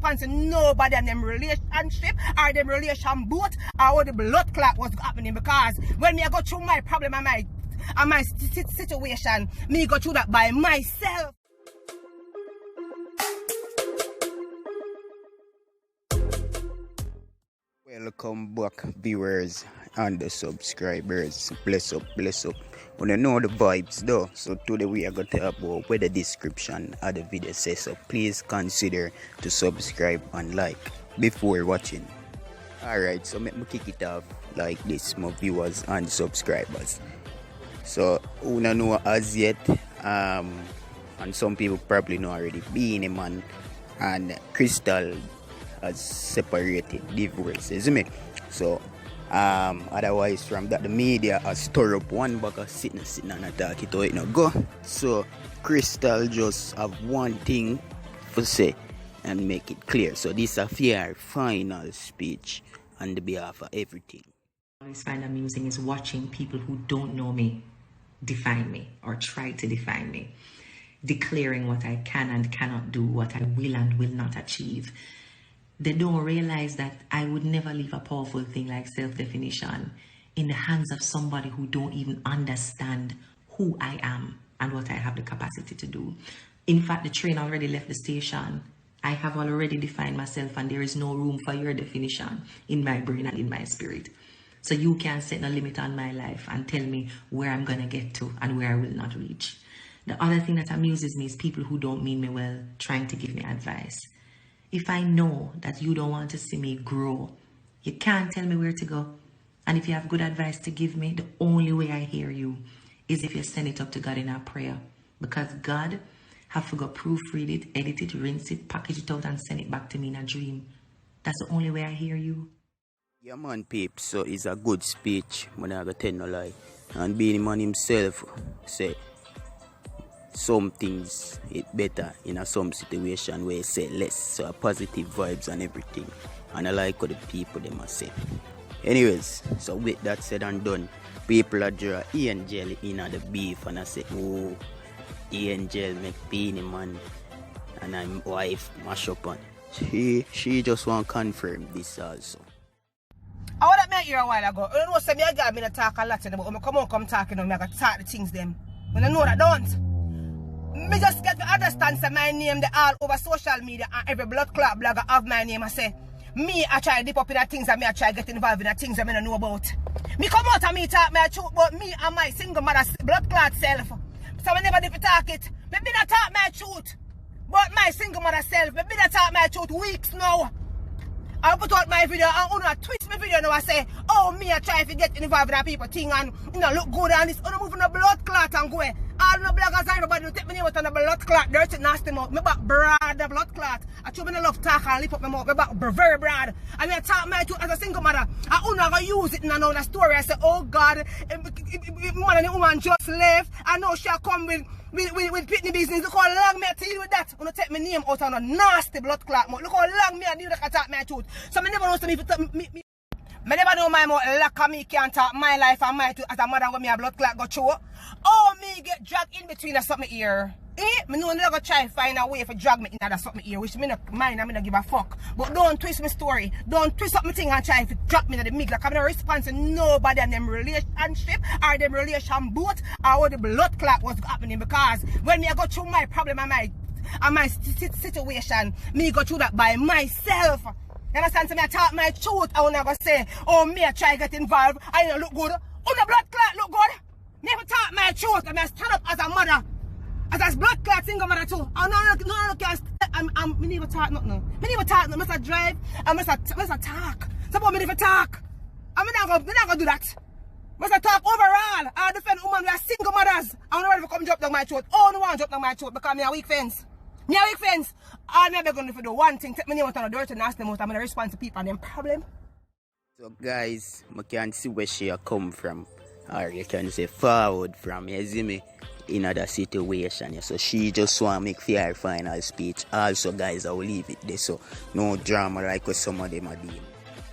response to nobody and them relationship or them relation both or what the blood clot was happening, because when me I go through my problem and my situation, me go through that by myself. Welcome back, viewers and the subscribers. Bless up, bless up. When you know the vibes though, so today we are going to talk about where the description of the video says, so please consider to subscribe and like before watching. Alright, so let me kick it off like this, my viewers and subscribers. So who don't know as yet, and some people probably know already, Beenie man and Krystal has separated, divorced, isn't it? So otherwise from that the media has stir up one bag of sitting and attack it, it not go. So Krystal just have one thing to say and make it clear. So this is a fair final speech on the behalf of everything. I always find amusing is watching people who don't know me define me or try to define me, declaring what I can and cannot do, what I will and will not achieve. They don't realize that I would never leave a powerful thing like self-definition in the hands of somebody who don't even understand who I am and what I have the capacity to do. In fact, the train already left the station. I have already defined myself and there is no room for your definition in my brain and in my spirit. So you can't set no limit on my life and tell me where I'm going to get to and where I will not reach. The other thing that amuses me is people who don't mean me well trying to give me advice. If I know that you don't want to see me grow, you can't tell me where to go. And if you have good advice to give me, the only way I hear you is if you send it up to God in a prayer. Because God have to go proofread it, edit it, rinse it, package it out and send it back to me in a dream. That's the only way I hear you. Yeah man peeps, so it's a good speech, I'm not gonna tell no lie. And Beenie man himself say some things it better in some situation where he say less, so positive vibes and everything, and I like what the people they must say. Anyways, so with that said and done, people are draw Angel in the beef and I say, oh, Angel make Beenie man and I'm wife mash up on. She just want to confirm this also. I want that me here a while ago. You know, say me a girl, me talk a lot, but when I come talking, I got to talk the things them. When I know that don't. Me just get to understand say my name the all over social media and every blood clot blogger have my name. I say, me I try to dip up in the things and me I try to get involved in the things that I don't know about. Me come out and me talk my truth about me and my single mother blood clot self. So I never did talk it. Me been talk my truth. But my single mother self, me been talk my truth weeks now. I put out my video and I twist my video now I say, oh me I try to get involved in the people thing and you know look good and this moving the blood clot and go. All the bloggers and everybody who take me name out on the blood clot, dirty nasty mouth. Me back broad the blood clot. I told me no love talk and lift up my mouth. Me back very broad. I mean I talk my truth as a single mother. I not gonna use it in another story. I say, oh God, man and the woman just left. I know she'll come with pitney business. Look how long me I deal with that. When I take my name out on a nasty blood clot mouth. Look how long me I deal with that talk my truth. So me never know to me I never know my mouth lack of me can't talk my life and my truth as a mother when me a blood clot go through. Oh, me get dragged in between a something here. Me know I'm gonna try and find a way for drag me in that something here, which me not mind, I'm gonna give a fuck. But don't twist my story. Don't twist up my thing and try to drag me in the middle. Like I'm not response to nobody and them relationship or them relation both or what the blood clot was happening, because when me I go through my problem and my situation, me go through that by myself. You understand? So me I talk my truth. I wanna go say, oh me I try to get involved. I don't look good. Oh the blood clot look good. Me never talk my truth. I mean stand up as a mother. As a blood clot single mother too. I me never talk nothing. Me never talk nothing. I drive. I must talk. Suppose me never talk. I'm not gonna do that. Must talk overall. I defend women who are single mothers. I don't want to come drop down my throat. Oh no one drop down my throat because me a weak fence. Me a weak fence. I'm never going to do one thing. Take me name out on the dirt and ask them out. I'm going to respond to people and them problem. So guys, I can see where she come from. Or you can say forward from, you see me, in other situation. Yeah. So she just want to make fair final speech. Also guys, I will leave it there. So no drama like what some of them are doing.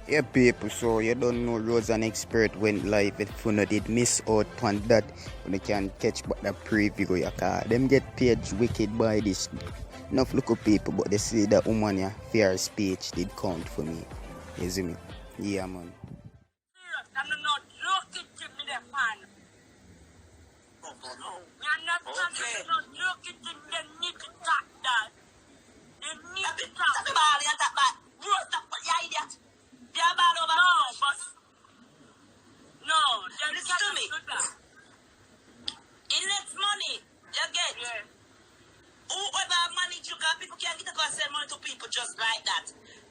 Yeah people, so you don't know Rose an expert when live if you know did miss out on that. When you can catch but the preview you can. Them get paid wicked by this enough local people, but they see that woman, yeah, fair speech did count for me. You see me? Yeah, man. I'm not joking to me, the fan. I'm not joking to me, they need to talk that. They need to talk. That's about it, that's bad. Roast up, you idiot. They're bad over. No, but. No, listen to me. It needs money. You get? Yeah. Whoever manage you, people can't get to go and send money to people just like that.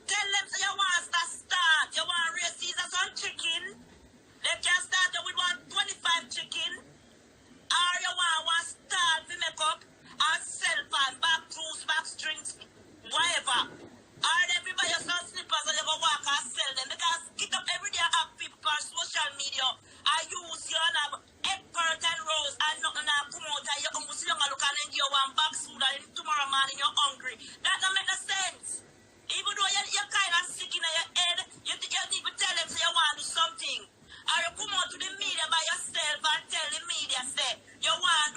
Tell them so you want to start. You want to raise Caesar some chicken. They can start with 125 chicken. Or you want to start to make up and sell fan, back tools, back strings, whatever. Or everybody you some slippers and you go walk and sell them. Because get up every day and have people on social media. I use you and have expert and rose and nothing and come out and you come to see you look and then you want back food and tomorrow morning you're hungry. That don't make no sense. Even though you're kind of sick in your head, you need to tell them so you want to do something. Or you come out to the media by yourself and tell the media say you want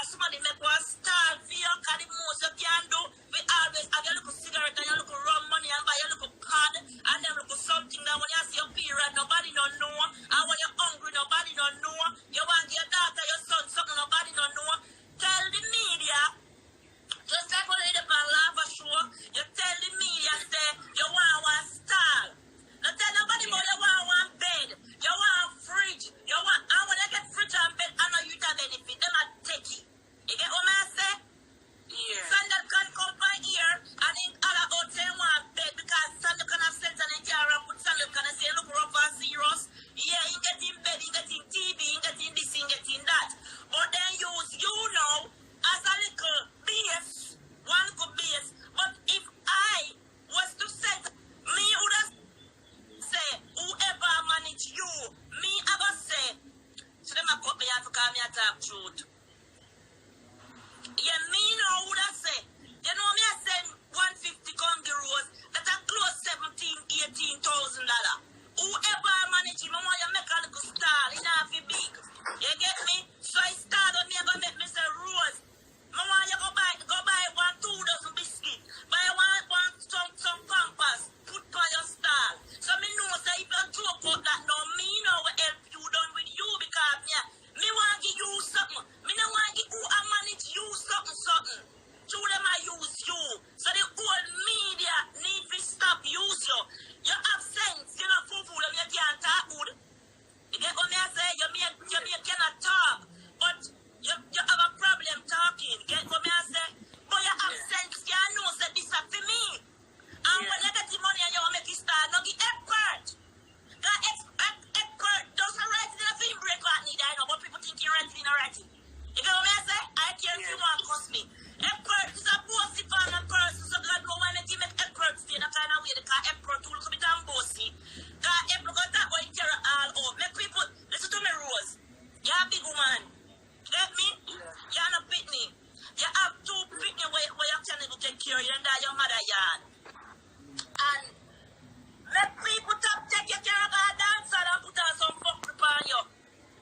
somebody make one stall for you because the most you can do we always have your little cigarette and your little rum money and buy your little card and then little something that when you see your period nobody don't know and when you're hungry nobody don't know you want your daughter your son something nobody don't know. Tell the media just like when they laugh for sure you tell the media say you want one stall. Don't tell nobody about you want one bed, you want fridge, you want, and when I get fridge and bed, I know you to benefit, them are techie. You get what I say? Yeah. Sandal can come by here, and in other hotel want bed, because Sandal can have sense and in car and put Sandal can say, look rough and serious. Yeah, he getting bed, he getting TV, he getting this, he getting that. But then use you know, as a little base, one good base. But if I was to set me would have say whoever manage you, me ever say. So them a cut me out to call me a talk truth. Yeah, me know who that say. You know me I send 150 come the rose that a close 18,000 $18,000. Whoever manage you, want you make a little stall, it not be big. You get me? So I start on me, I gonna make me say rose. I want you go buy 1-2 dozen biscuit, buy some pampers, put on your stall. So me know say if you joke out that now, me know what help you done with you because me want to give you something. Me no want to give you a manage you something. To them I use you. So the whole media need to stop use you. You have sense, you know fool them you can't talk good. You get what me I say? You cannot talk, but you have a problem talking. Get what me I say? But you have sense, you know that this is for me. And when you get the money and you want to make it start, no give expert. That expert doesn't write it in a film break what need I know, but people think you're writing in a writing. You get what me I say? I can't see one cost me. Expert is a bossy fan and person, so God know why they make expert stay in a kind of way, because expert will come down bossy. Because expert got that going to all out. Make people, listen to me Rose. You're a big woman. Get me? You're not pitney. You have 2 pitney where you can even take care of you and that your mother yard. And let people take your care of our dancer and put on some fuck upon you.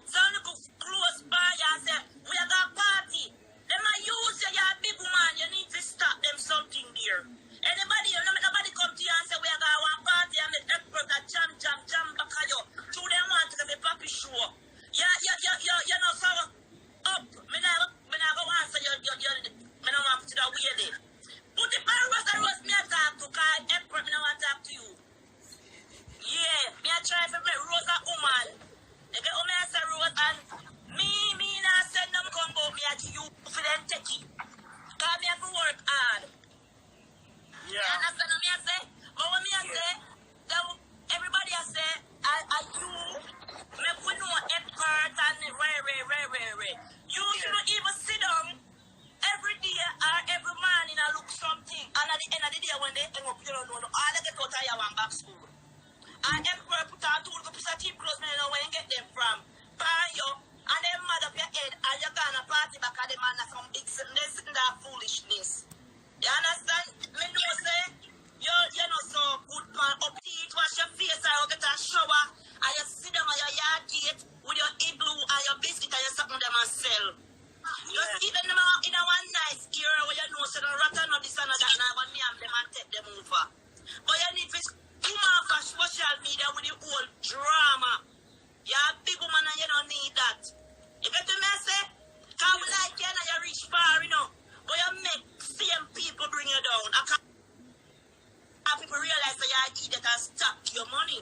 Some little close by you and say, we are going to party. They might use you, you're a big woman, you need to stop them something there. Nobody come to you and say, we are going to one party and make expert a jam back at you. To them want to be papi show. You know, so up. Me not go answer you, me not want to put it away there. Put the rose me a talk to, because expert me not want to talk to you. Yeah, me a try to make Rose a woman. You get what me I say Rose, and me not send them combo, me a give you for them take it. Because me have to work hard. Yeah. You understand what me I say? But what me I say, everybody I say, I you, make we know expert and rare. You shouldn't even sit down every day or every morning and look something. And at the end of the day when they hang up, you don't know, all they get out of your one back school. And expert put on 2 pieces of cheap clothes, you know where you get them from. Buy you, and then mad up your head, and you're gonna party back at them and some big sitting that foolishness. You understand? Me know say, you know so good man, up eat, wash your face, or get a shower, and you sit them on your yard gate with your igloo and your biscuit and you something them and sell. Just even them in a one nice era where you know so the rat and this and But you need to come off of social media with the whole drama. You're a big woman and you don't need that. You get the message? How we like you and you reach far, you know. But you make same people bring you down. I can't have people realize that you're an idiot and stop your money.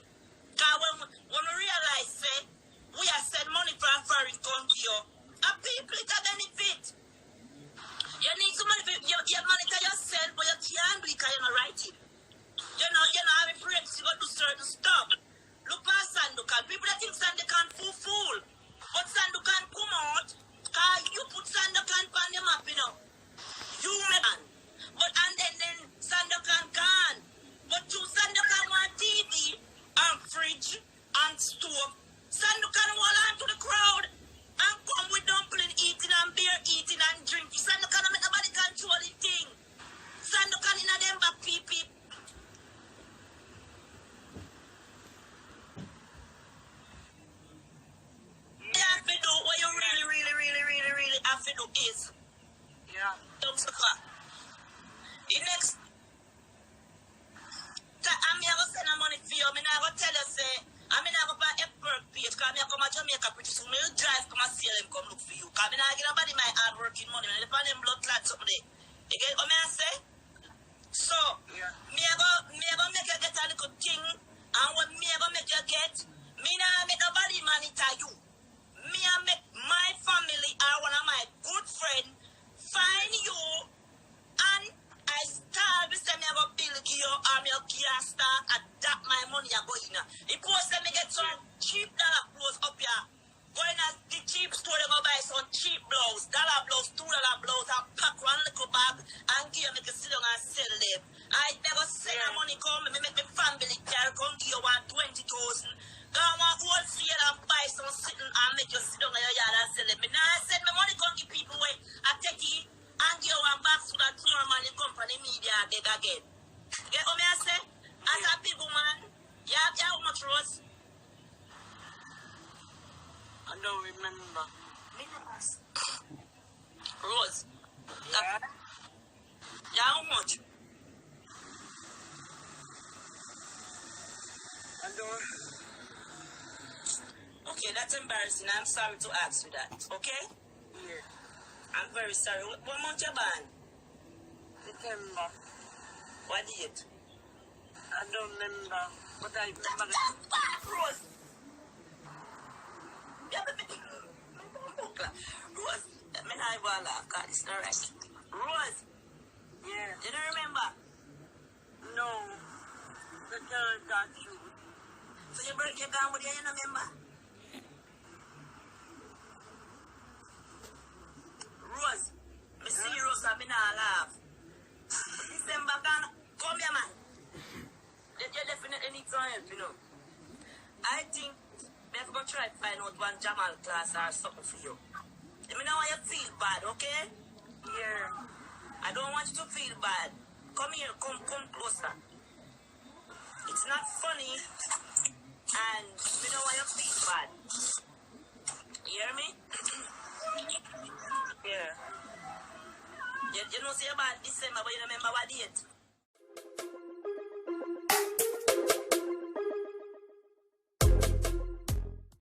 Because when we realize, say, we are send money for a foreign country, and people it a benefit. You need some money, you monitor yourself, but you can't do it because you're not writing. You're not having friends, you got to do certain stuff. Look at Sandokan. People that think Sandokan fool. But Sandokan come out, because you put Sandokan on the map, you know. You man. But and then Sandokan gone. But you Sandokan want TV and fridge and stove. Sandokan hold on to the crowd and come with dumpling eating and beer eating and drinking. Sandokan make nobody control the thing. Sandokan in a them back pee. You have to do what you really have to do is don't suffer. The next I'm here to send money for you. I'm not going to tell you, say, I'm not going to buy a perk page because I'm come to Jamaica pretty soon. I'll drive come and see them come look for you. Because I'm not going to buy my hard working money. I'm going to blood clot something there. You get what I say? So, me I go make you get a little thing. And what me I go make you get, me not make nobody monitor you. Me I make my family or one of my good friends find you and I start to say me I go bill you or me I start adapt my money I go in. It post me get some cheap dollar clothes up here. Going at the cheap store they go buy some cheap blouse, dollar blouse, $2 blouse and pack one little bag and give me to sit down and sell them. I never send the money come, me make my family care come give you 120,000. Go on wholesale and buy some sitting and make you sit down in your yard and sell it. Me now send my money come give people away. I take it and give one back to that normal company media again. Get what me I say? As a big woman, you have how much Rose? I don't remember. Rose. Yeah. How much? I don't. Okay, that's embarrassing. I'm sorry to ask you that. Okay? Yeah. I'm very sorry. What month you born? September. What date? I don't remember. But I remember that. Rose! Rose, I not even laugh because it's not right. Rose! Yeah. You don't remember? No. The girl got you. So your birthday gone with you, you don't remember? Rose, me see Rose, I not laugh. December gone. Come here, man. You definitely need some help, you know. I think we have to go try to find out one Jamal class or something for you. Let me know why you feel bad, okay? Yeah. I don't want you to feel bad. Come here, come closer. It's not funny, and you know why you feel bad. You hear me? Yeah. You know say about December, but you remember what date?